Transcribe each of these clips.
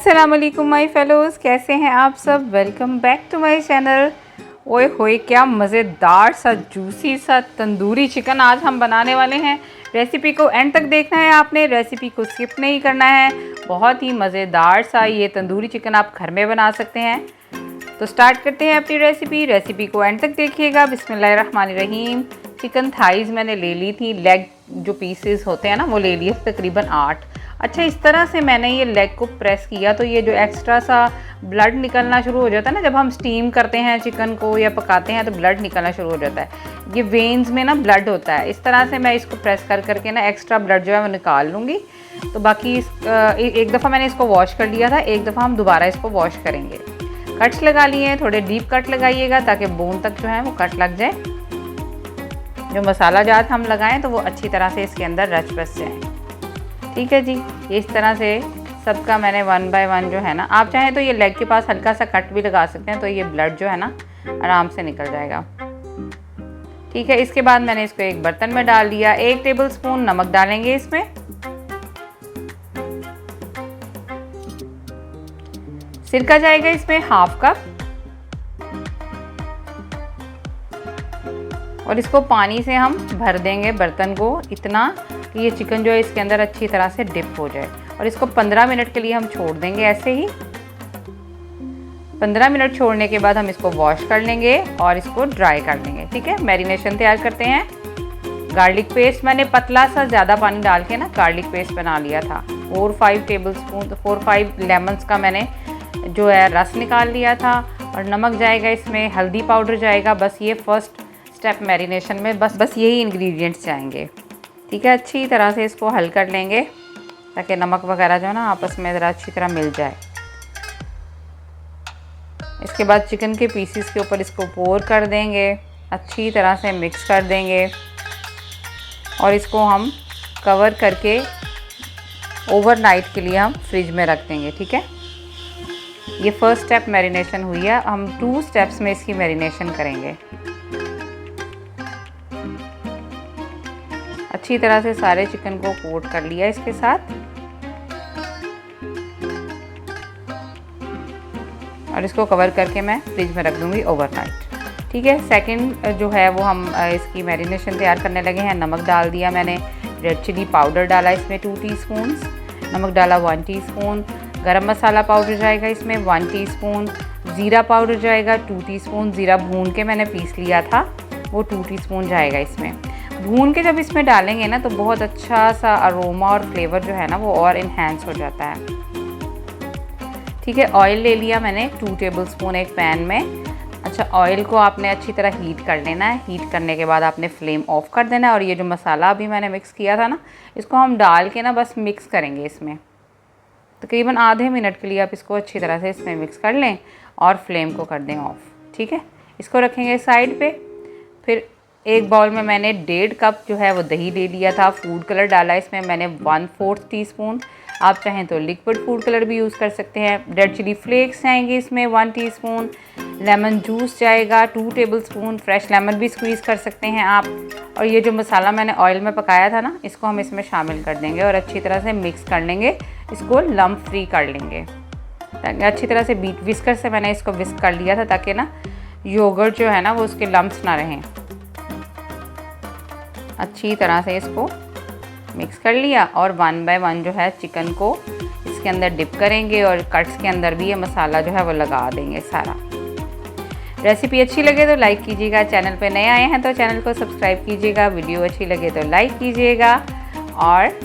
अस्सलाम वालेकुम my fellows, कैसे हैं आप सब। Welcome back to my channel. ओए होए क्या मज़ेदार सा जूसी सा तंदूरी चिकन आज हम बनाने वाले हैं। रेसिपी को एंड तक देखना है आपने, रेसिपी को स्किप नहीं करना है। बहुत ही मज़ेदार सा ये तंदूरी चिकन आप घर में बना सकते हैं। तो स्टार्ट करते हैं अपनी रेसिपी को एंड तक देखिएगा। बिस्मिल्लाहिर्रहमानिर्रहीम। चिकन थाइज़ मैंने ले ली थी, लेग जो पीसेस होते हैं ना वो ले लिए तकरीबन 8। अच्छा, इस तरह से मैंने ये लेग को प्रेस किया तो ये जो एक्स्ट्रा सा ब्लड निकलना शुरू हो जाता है ना, जब हम स्टीम करते हैं चिकन को या पकाते हैं तो ब्लड निकलना शुरू हो जाता है। ये वेन्स में ना ब्लड होता है। इस तरह से मैं इसको प्रेस कर करके ना एक्स्ट्रा ब्लड जो है वो निकाल लूँगी। तो बाकी एक दफ़ा मैंने इसको वॉश कर लिया था, एक दफ़ा हम दोबारा इसको वॉश करेंगे। कट्स लगा लिए हैं, थोड़े डीप कट लगाइएगा ताकि बोन तक जो है वो कट लग जाए। जो मसाला जात हम लगाएं तो वो अच्छी तरह से इसके अंदर रच बस जाए। ठीक है जी, ये इस तरह से सबका मैंने 1 बाय 1 जो है ना, आप चाहें तो ये लेग के पास हल्का सा कट भी लगा सकते हैं तो ये ब्लड जो है ना आराम से निकल जाएगा। ठीक है, इसके बाद मैंने इसको एक बर्तन में डाल दिया। 1 टेबलस्पून नमक डालेंगे इसमें। सिरका जाएगा इसमें 1/2 कप और इसको पानी से हम भर देंगे बर्तन को इतना कि ये चिकन जो है इसके अंदर अच्छी तरह से डिप हो जाए। और इसको 15 मिनट के लिए हम छोड़ देंगे ऐसे ही। 15 मिनट छोड़ने के बाद हम इसको वॉश कर लेंगे और इसको ड्राई कर लेंगे। ठीक है, मैरिनेशन तैयार करते हैं। गार्लिक पेस्ट मैंने पतला सा ज़्यादा पानी डाल के ना गार्लिक पेस्ट बना लिया था। 4-5 टेबलस्पून 4-5 लेमन्स का मैंने जो है रस निकाल लिया था। और नमक जाएगा इसमें, हल्दी पाउडर जाएगा। बस ये फर्स्ट स्टेप मैरिनेशन में बस यही इंग्रेडिएंट्स जाएंगे। ठीक है, अच्छी तरह से इसको हल कर लेंगे ताकि नमक वगैरह जो है ना आपस में ज़रा अच्छी तरह मिल जाए। इसके बाद चिकन के पीसेस के ऊपर इसको पोर कर देंगे, अच्छी तरह से मिक्स कर देंगे और इसको हम कवर करके ओवरनाइट के लिए हम फ्रिज में रख देंगे। ठीक है, ये फर्स्ट स्टेप मैरिनेशन हुई है। हम 2 स्टेप्स में इसकी मैरिनेशन करेंगे। अच्छी तरह से सारे चिकन को कोट कर लिया इसके साथ और इसको कवर करके मैं फ्रिज में रख दूंगी ओवरनाइट। ठीक है, सेकंड जो है वो हम इसकी मैरिनेशन तैयार करने लगे हैं। नमक डाल दिया मैंने, रेड चिली पाउडर डाला इसमें 2 टीस्पून, नमक डाला 1 टीस्पून, गरम मसाला पाउडर जाएगा इसमें 1 टीस्पून, ज़ीरा पाउडर जाएगा 2 टीस्पून। ज़ीरा भून के मैंने पीस लिया था, वो 2 टीस्पून जाएगा इसमें। भून के जब इसमें डालेंगे ना तो बहुत अच्छा सा अरोमा और फ्लेवर जो है ना वो और इन्हेंस हो जाता है। ठीक है, ऑयल ले लिया मैंने 2 टेबलस्पून एक पैन में। अच्छा, ऑयल को आपने अच्छी तरह हीट कर लेना है। हीट करने के बाद आपने फ्लेम ऑफ कर देना है और ये जो मसाला अभी मैंने मिक्स किया था ना, इसको हम डाल के ना बस मिक्स करेंगे इसमें। तकरीबन आधे मिनट के लिए आप इसको अच्छी तरह से इसमें मिक्स कर लें और फ्लेम को कर दें ऑफ। ठीक है, इसको रखेंगे साइड पे। फिर एक बाउल में मैंने 1.5 कप जो है वो दही ले लिया था। फूड कलर डाला इसमें मैंने 1/4 टीस्पून। आप चाहें तो लिक्विड फूड कलर भी यूज़ कर सकते हैं। रेड चिली फ्लेक्स जाएंगे इसमें 1 टीस्पून। लेमन जूस जाएगा 2 टेबलस्पून। फ्रेश लेमन भी स्क्वीज़ कर सकते हैं आप। और ये जो मसाला मैंने ऑयल में पकाया था ना, इसको हम इसमें शामिल कर देंगे और अच्छी तरह से मिक्स कर लेंगे। इसको लम्प फ्री कर लेंगे। अच्छी तरह से विस्कर से मैंने इसको विस्क कर लिया था ताकि ना योगर्ट जो है ना वो उसके लम्प्स ना रहें। अच्छी तरह से इसको मिक्स कर लिया और 1 बाय 1 जो है चिकन को इसके अंदर डिप करेंगे और कट्स के अंदर भी ये मसाला जो है वो लगा देंगे सारा। रेसिपी अच्छी लगे तो लाइक कीजिएगा। चैनल पे नए आए हैं तो चैनल को सब्सक्राइब कीजिएगा। वीडियो अच्छी लगे तो लाइक कीजिएगा और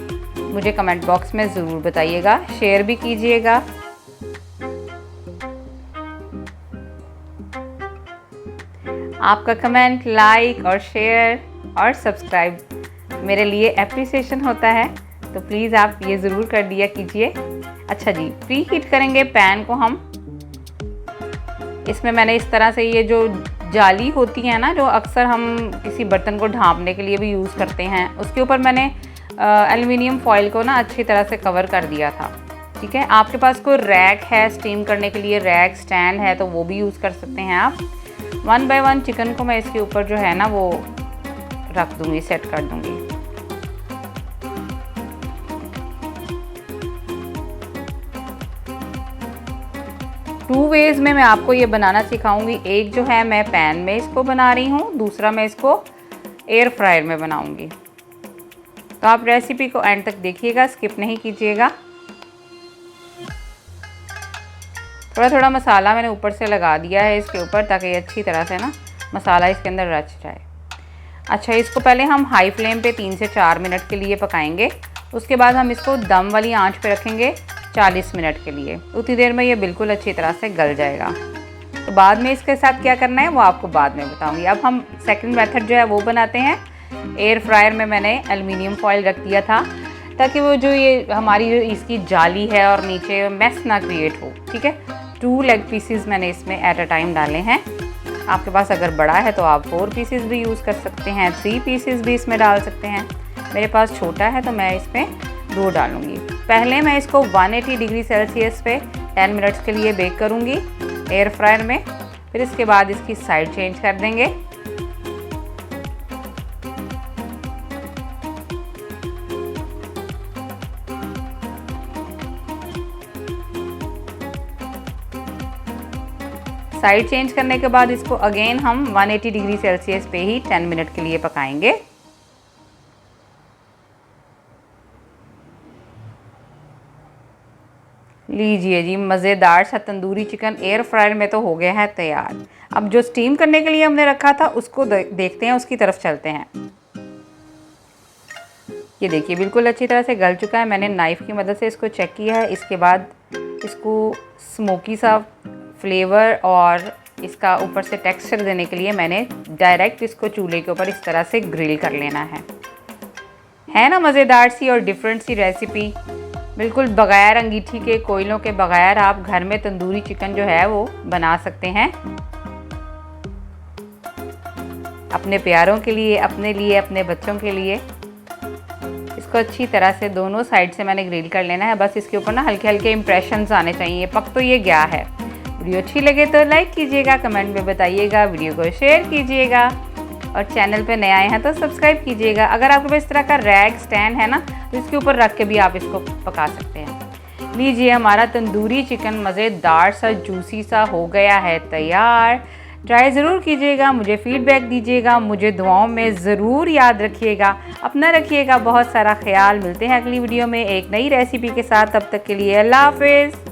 मुझे कमेंट बॉक्स में ज़रूर बताइएगा, शेयर भी कीजिएगा। आपका कमेंट, लाइक और शेयर और सब्सक्राइब मेरे लिए एप्रिसिएशन होता है, तो प्लीज़ आप ये ज़रूर कर दिया कीजिए। अच्छा जी, प्री हीट करेंगे पैन को हम। इसमें मैंने इस तरह से ये जो जाली होती है ना, जो अक्सर हम किसी बर्तन को ढांपने के लिए भी यूज़ करते हैं, उसके ऊपर मैंने एल्युमिनियम फॉइल को ना अच्छी तरह से कवर कर दिया था। ठीक है, आपके पास कोई रैक है स्टीम करने के लिए, रैक स्टैंड है तो वो भी यूज़ कर सकते हैं आप। 1 बाय 1 चिकन को मैं इसके ऊपर जो है ना वो रख दूँगी, सेट कर दूँगी। 2 वेज़ में मैं आपको ये बनाना सिखाऊंगी। एक जो है मैं पैन में इसको बना रही हूँ, दूसरा मैं इसको एयर फ्रायर में बनाऊंगी। तो आप रेसिपी को एंड तक देखिएगा, स्किप नहीं कीजिएगा। थोड़ा थोड़ा मसाला मैंने ऊपर से लगा दिया है इसके ऊपर, ताकि अच्छी तरह से ना मसाला इसके अंदर रच जाए। अच्छा, इसको पहले हम हाई फ्लेम पे 3 से 4 मिनट के लिए पकाएंगे। उसके बाद हम इसको दम वाली आंच पे रखेंगे 40 मिनट के लिए। उतनी देर में ये बिल्कुल अच्छी तरह से गल जाएगा। तो बाद में इसके साथ क्या करना है वो आपको बाद में बताऊंगी। अब हम सेकंड मेथड जो है वो बनाते हैं। एयर फ्रायर में मैंने एल्युमिनियम फॉइल रख दिया था, ताकि वो जो ये हमारी जो इसकी जाली है और नीचे मैस ना क्रिएट हो। ठीक है, 2 लेग पीसेस मैंने इसमें एट अ टाइम डाले हैं। आपके पास अगर बड़ा है तो आप 4 पीसेस भी यूज़ कर सकते हैं, 3 पीसेस भी इसमें डाल सकते हैं। मेरे पास छोटा है तो मैं इसमें 2 डालूँगी। पहले मैं इसको 180 डिग्री सेल्सियस पे 10 मिनट्स के लिए बेक करूँगी एयर फ्रायर में। फिर इसके बाद इसकी साइड चेंज कर देंगे। साइड चेंज करने के बाद इसको अगेन हम 180 डिग्री सेल्सियस पे ही 10 मिनट के लिए पकाएंगे। लीजिए जी, मज़ेदार सा तंदूरी चिकन एयर फ्रायर में तो हो गया है तैयार। अब जो स्टीम करने के लिए हमने रखा था उसको देखते हैं, उसकी तरफ चलते हैं। ये देखिए बिल्कुल अच्छी तरह से गल चुका है। मैंने नाइफ़ की मदद से इसको चेक किया है। इसके बाद इसको स्मोकी सा फ्लेवर और इसका ऊपर से टेक्सचर देने के लिए मैंने डायरेक्ट इसको चूल्हे के ऊपर इस तरह से ग्रिल कर लेना है ना मज़ेदार सी और डिफरेंट सी रेसिपी। बिल्कुल बग़ैर अंगीठी के, कोयलों के बग़ैर आप घर में तंदूरी चिकन जो है वो बना सकते हैं अपने प्यारों के लिए, अपने लिए, अपने बच्चों के लिए। इसको अच्छी तरह से दोनों साइड से मैंने ग्रिल कर लेना है। बस इसके ऊपर ना हल्के हल्के इंप्रेशंस आने चाहिए। पक तो ये गया है। वीडियो अच्छी लगे तो लाइक कीजिएगा, कमेंट में बताइएगा, वीडियो को शेयर कीजिएगा और चैनल पे नए आए हैं तो सब्सक्राइब कीजिएगा। अगर आपके पास इस तरह का रैग स्टैंड है ना तो इसके ऊपर रख के भी आप इसको पका सकते हैं। लीजिए, हमारा तंदूरी चिकन मज़ेदार सा जूसी सा हो गया है तैयार। ट्राई ज़रूर कीजिएगा, मुझे फ़ीडबैक दीजिएगा, मुझे दुआओं में ज़रूर याद रखिएगा। अपना रखिएगा बहुत सारा ख्याल। मिलते हैं अगली वीडियो में एक नई रेसिपी के साथ। तब तक के लिए अल्लाह हाफ़िज़।